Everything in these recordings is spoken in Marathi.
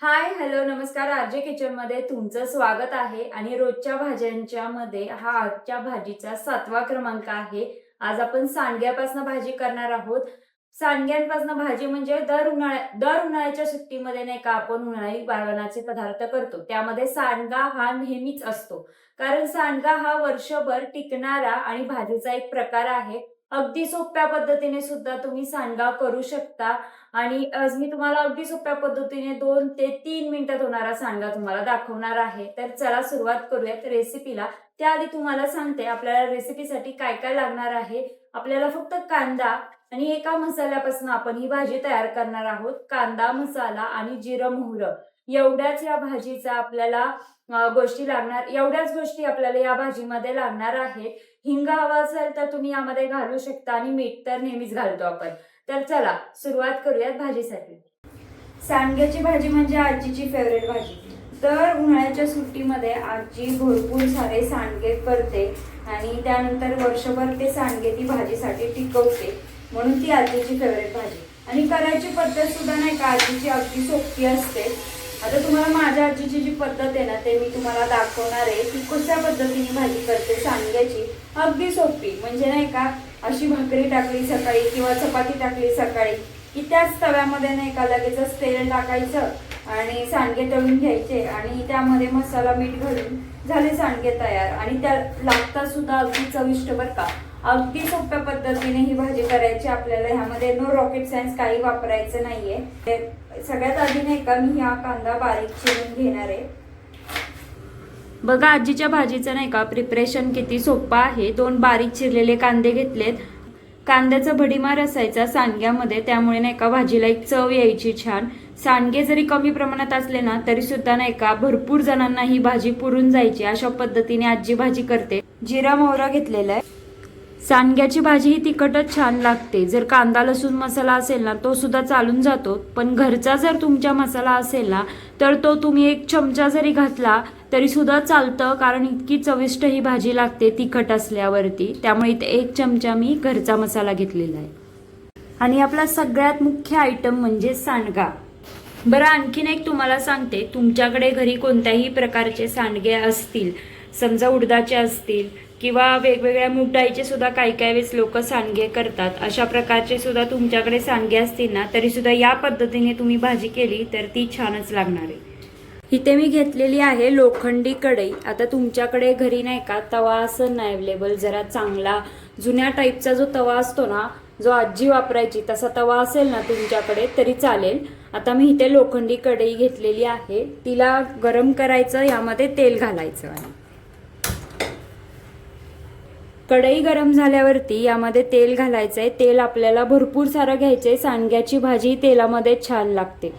हाय हॅलो नमस्कार आरजे किचन मध्ये तुमचं स्वागत आहे आणि रोजच्या भाज्यांच्या मध्ये हा आजच्या भाजीचा 7वा क्रमांक आहे। आज आपण सांडग्यापासून भाजी करणार आहोत। सांडग्यांपासून भाजी म्हणजे दर उन्हाळ्याच्या सुट्टीमध्ये नाही का आपण उन्हाळी वाळवणाचे पदार्थ करतो, त्यामध्ये सांडगा हा नेहमीच असतो। कारण सांडगा हा वर्षभर टिकणारा आणि भाजीचा एक प्रकार आहे। अगदी सोप्या पद्धतीने सुद्धा तुम्ही सांडगा करू शकता आणि आज मी तुम्हाला अगदी सोप्या पद्धतीने 2 ते 3 मिनिटात होणारा सांडगा तुम्हाला दाखवणार आहे। तर चला सुरुवात करूयात रेसिपीला। त्याआधी तुम्हाला सांगते आपल्याला रेसिपीसाठी काय काय लागणार आहे। आपल्याला फक्त कांदा आणि एका मसाल्यापासून आपण ही भाजी तयार करणार आहोत। कांदा, मसाला आणि जिरं मोहरं एवढ्याच या भाजीचा आपल्याला गोष्टी लागणार, एवढ्याच गोष्टी आपल्याला या भाजीमध्ये लागणार आहेत। हिंग हवा असेल तर तुम्ही यामध्ये घालू शकता आणि मीठ तर नेहमीच घालतो आपण। तर चला सुरुवात करूयात भाजीसाठी। सांडग्याची भाजी म्हणजे आजीची फेवरेट भाजी। तर उन्हाळ्याच्या सुट्टीमध्ये आजी भरपूर सारे सांडगे करते आणि त्यानंतर वर्षभर ते सांडगे ती भाजीसाठी टिकवते, म्हणून ती आजीची फेवरेट भाजी। आणि करायची पद्धत सुद्धा नाही का आजीची अगदी सोपी असते। आता तुम्हाला माझ्या आजीची जी पद्धत आहे ना ते मी तुम्हाला दाखवणार आहे की कशा पद्धतीने भाजी करते सांडग्याची। अगदी सोपी, म्हणजे नाही का अशी भाकरी टाकली सकाळी किंवा चपाती टाकली सकाळी की त्याच तव्यामध्ये नाही का लगेचच तेल टाकायचं आणि सांडगे तळून घ्यायचे आणि त्यामध्ये मसाला मीठ घालून झाले सांडगे तयार। आणि त्या लागतात सुद्धा अगदी चविष्ट बरं का। अगदी सोप्या पद्धतीने ही भाजी करायची आपल्याला, ह्यामध्ये नो रॉकेट सायन्स काही वापरायचं नाहीये। सगळ्यात आधी नाही का मी हा कांदा बारीक चिरून घेणार आहे। बघा आजीच्या भाजीचं नाही का प्रिपरेशन किती सोपं आहे। 2 बारीक चिरलेले कांदे घेतलेत। कांद्याचा भडीमार असायचा सांडग्यामध्ये, त्यामुळे नाही का भाजीला एक चव यायची छान। सांडगे जरी कमी प्रमाणात असले ना तरी सुद्धा नाही का भरपूर जणांना ही भाजी पुरून जायची। अशा पद्धतीने आजी भाजी करते। जिरा मोहरा घेतलेला आहे। सांडग्याची भाजी ही तिखटच छान लागते। जर कांदा लसूण मसाला असेल ना तो सुद्धा चालून जातो, पण घरचा जर तुमच्या मसाला असेल ना तर तो तुम्ही 1 चमचा जरी घातला तरी सुद्धा चालतं, कारण इतकी चविष्ट ही भाजी लागते तिखट असल्यावरती। त्यामुळे इथे 1 चमचा मी घरचा मसाला घेतलेला आहे। आणि आपला सगळ्यात मुख्य आयटम म्हणजे सांडगा। बरं आणखीन एक तुम्हाला सांगते, तुमच्याकडे घरी कोणत्याही प्रकारचे सांडगे असतील, समजा उडदाचे असतील किंवा वेगवेगळ्या मूग डाळीचे सुद्धा काही वेळेस लोक सांडगे करतात, अशा प्रकारचे सुद्धा तुमच्याकडे सांडगे असतील ना तरी सुद्धा या पद्धतीने तुम्ही भाजी केली तर ती छानच लागणार आहे। इथे मी घेतलेली आहे लोखंडी कढई। आता तुमच्याकडे घरी नाही का तवा असेल ना अवेलेबल, जरा चांगला जुन्या टाईपचा जो तवा असतो ना, जो आजी वापरायची तसा तवा असेल ना तुमच्याकडे तरी चालेल। आता मी इथे लोखंडी कढई घेतलेली आहे, तिला गरम करायचं, यामध्ये तेल घालायचं आहे। कढई गरम झाल्यावरती यामध्ये तेल घालायचंय। तेल आपल्याला भरपूर सारं घ्यायचंय, सांडग्याची भाजी तेलामध्ये छान लागते।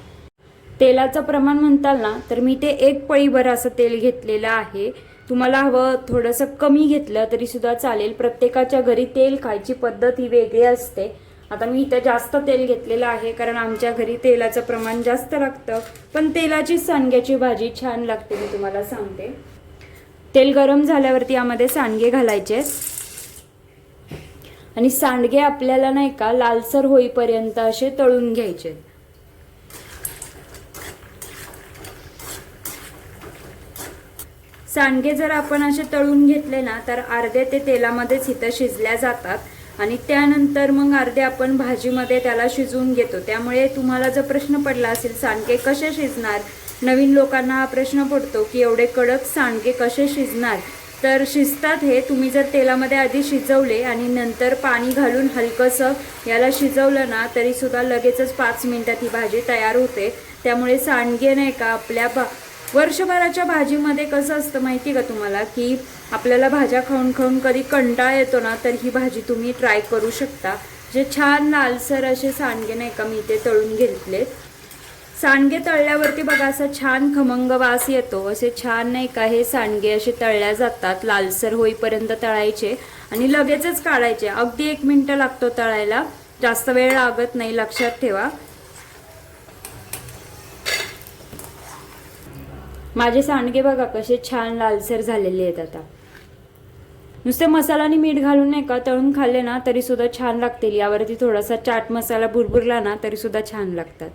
तेलाचं प्रमाण म्हणताल ना तर मी ते 1 पळीभर असं तेल घेतलेलं आहे। तुम्हाला हवं थोडंसं कमी घेतलं तरी सुद्धा चालेल, प्रत्येकाच्या घरी तेल खायची पद्धत ही वेगळी असते। आता मी इथे जास्त तेल घेतलेलं आहे कारण आमच्या घरी तेलाचं प्रमाण जास्त लागतं, पण तेलाची सांडग्याची भाजी छान लागते मी तुम्हाला सांगते। तेल गरम झाल्यावरती यामध्ये सांडगे घालायचे आणि सांडगे आपल्याला नाही का लालसर होईपर्यंत असे तळून घ्यायचे। सांडगे जर आपण असे तळून घेतले ना तर अर्धे ते तेलामध्येच इथं शिजल्या जातात आणि त्यानंतर मग अर्धे आपण भाजीमध्ये त्याला शिजवून घेतो। त्यामुळे तुम्हाला जर प्रश्न पडला असेल सांडगे कसे शिजणार, नवीन लोकांना हा प्रश्न पडतो की एवढे कडक सांडगे कसे शिजणार, तर शिजतात हे। तुम्ही जर तेलामध्ये आधी शिजवले आणि नंतर पाणी घालून हलकंसं याला शिजवलं ना तरी सुद्धा लगेचच 5 मिनिटात ही भाजी तयार होते। त्यामुळे सांडगे नाही का आपल्या वर्षभराच्या भाजीमध्ये कसं असतं माहिती का तुम्हाला, की आपल्याला भाज्या खाऊन खाऊन कधी कंटाळा येतो ना तर ही भाजी तुम्ही ट्राय करू शकता। जे छान लालसर असे सांडगे नाही का मी ते तळून घेतले। सांडगे तळल्यावरती बघा असं छान खमंग वास येतो। असे छान नाही का हे सांडगे असे तळल्या जातात, लालसर होईपर्यंत तळायचे आणि लगेचच काढायचे। अगदी 1 मिनिट लागतो तळायला, जास्त वेळ लागत नाही, लक्षात ठेवा। माझे सांडगे बघा कसे छान लालसर झालेले आहेत। आता नुसते मसाला आणि मीठ घालून नाही का तळून खाल्ले ना तरी सुद्धा छान लागतील। यावरती थोडासा चाट मसाला भुरभुरला ना तरी सुद्धा छान लागतात।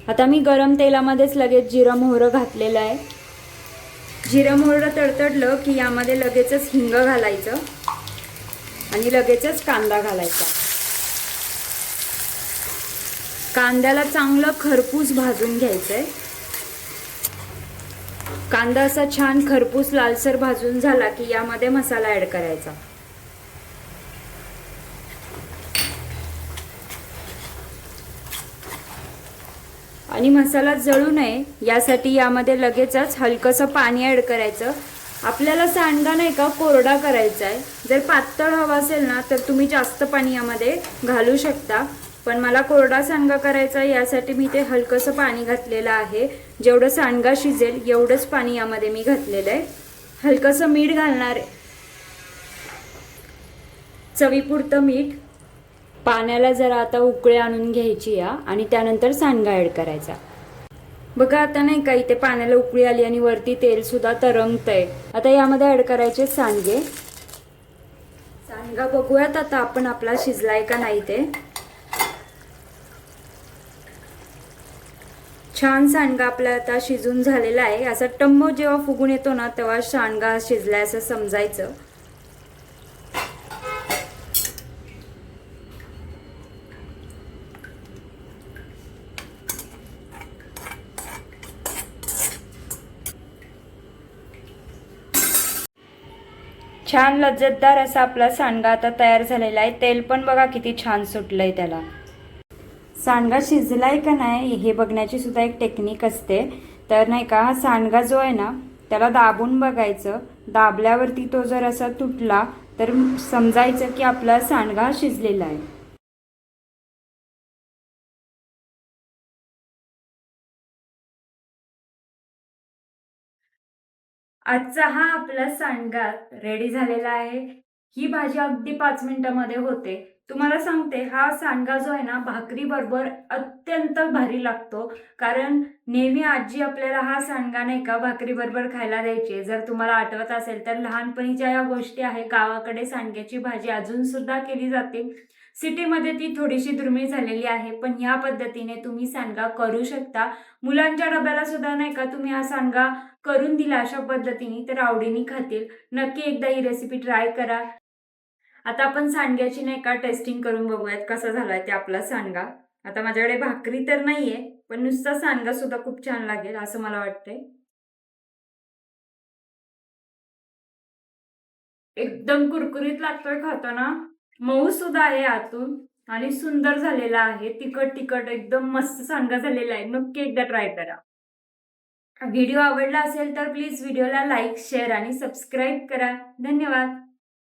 आता मी गरम तेलामध्येच लगेच जिरं मोहरं घातलेलं आहे. जिरं मोहरं तडतडलं की यामध्ये लगेचच हिंग घालायचं आणि लगेचच कांदा घालायचा. कांद्याला चांगलं खरपूस भाजून घ्यायचंय. कांदा असा छान खरपूस लालसर भाजून झाला की यामध्ये मसाला ऍड करायचा. आणि मसाला जळू नये यासाठी यामध्ये लगेचच हलकंसं पाणी ऍड करायचं. आपल्याला सांडगा नाही का कोरडा करायचा आहे. जर पातळ हवा असेल ना तर तुम्ही जास्त पाणी यामध्ये घालू शकता, पण मला कोरडा सांडगा करायचा यासाठी मी ते हलकंसं पाणी घातलेलं आहे. जेवढं सांडगा शिजेल एवढंच पाणी यामध्ये मी घातलेलं आहे. हलकंसं मीठ घालणार, चवीपुरतं मीठ. पाण्याला जरा आता उकळी आणून घ्यायची या आणि त्यानंतर सांडगा ऍड करायचा. बघा आता नाही का इथे पाण्याला उकळी आली आणि वरती तेल सुद्धा तरंगतंय. आता यामध्ये ऍड करायचे सांडगे. सांडगा बघूयात आता आपण आपला शिजलाय का नाही ते. छान सांडगा आपला आता शिजून झालेला आहे. असा टम्म जेव्हा फुगून येतो ना तेव्हा सांडगा शिजलाय असं समजायचं. छान लज्जतदार असा आपला सांडगा आता तयार झालेला आहे. तेल पण बघा किती छान सुटलंय त्याला. सांडगा शिजलाय का नाही हे बघण्याची सुद्धा एक टेक्निक असते. तर नाही का हा सांडगा जो आहे ना त्याला दाबून बघायचं. दाबल्यावरती तो जर असा तुटला तर समजायचं की आपला सांडगा शिजलेला आहे. आजचा हा आपला सांडगा रेडी झालेला आहे. ही भाजी अगदी 5 मिनिटामध्ये होते. तुम्हाला सांगते हा सांडगा जो आहे ना भाकरी बरोबर अत्यंत भारी लागतो. कारण नेहमी आजी आपल्याला हा सांडगा नाही का भाकरी बरोबर खायला द्यायची. जर तुम्हाला आठवत असेल तर लहानपणीच्या या गोष्टी आहे. गावाकडे सांडग्याची भाजी अजून सुद्धा केली जाते. सिटीमध्ये ती थोडीशी दुर्मिळ झालेली आहे, पण या पद्धतीने तुम्ही सांडगा करू शकता. मुलांच्या डब्याला सुद्धा नाही का तुम्ही हा सांडगा करून दिला अशा पद्धतीने तर आवडीने खातील. नक्की एकदा ही रेसिपी ट्राय करा. आता आपण सांडग्याची नाही का टेस्टिंग करून बघूयात कसा झालाय ते आपला सांडगा. आता माझ्याकडे भाकरी तर नाहीये, पण नुसता सांडगा सुद्धा खूप छान लागेल असं मला वाटतंय. एकदम कुरकुरीत लागतोय खाताना. मऊ सुद्धा आहे आतून आणि सुंदर झालेला आहे. तिखट तिखट एकदम मस्त सांडगा झालेला आहे. नक्की एकदा ट्राय करा. व्हिडिओ आवडला असेल तर प्लीज व्हिडिओला लाईक, शेअर आणि सबस्क्राईब करा. धन्यवाद.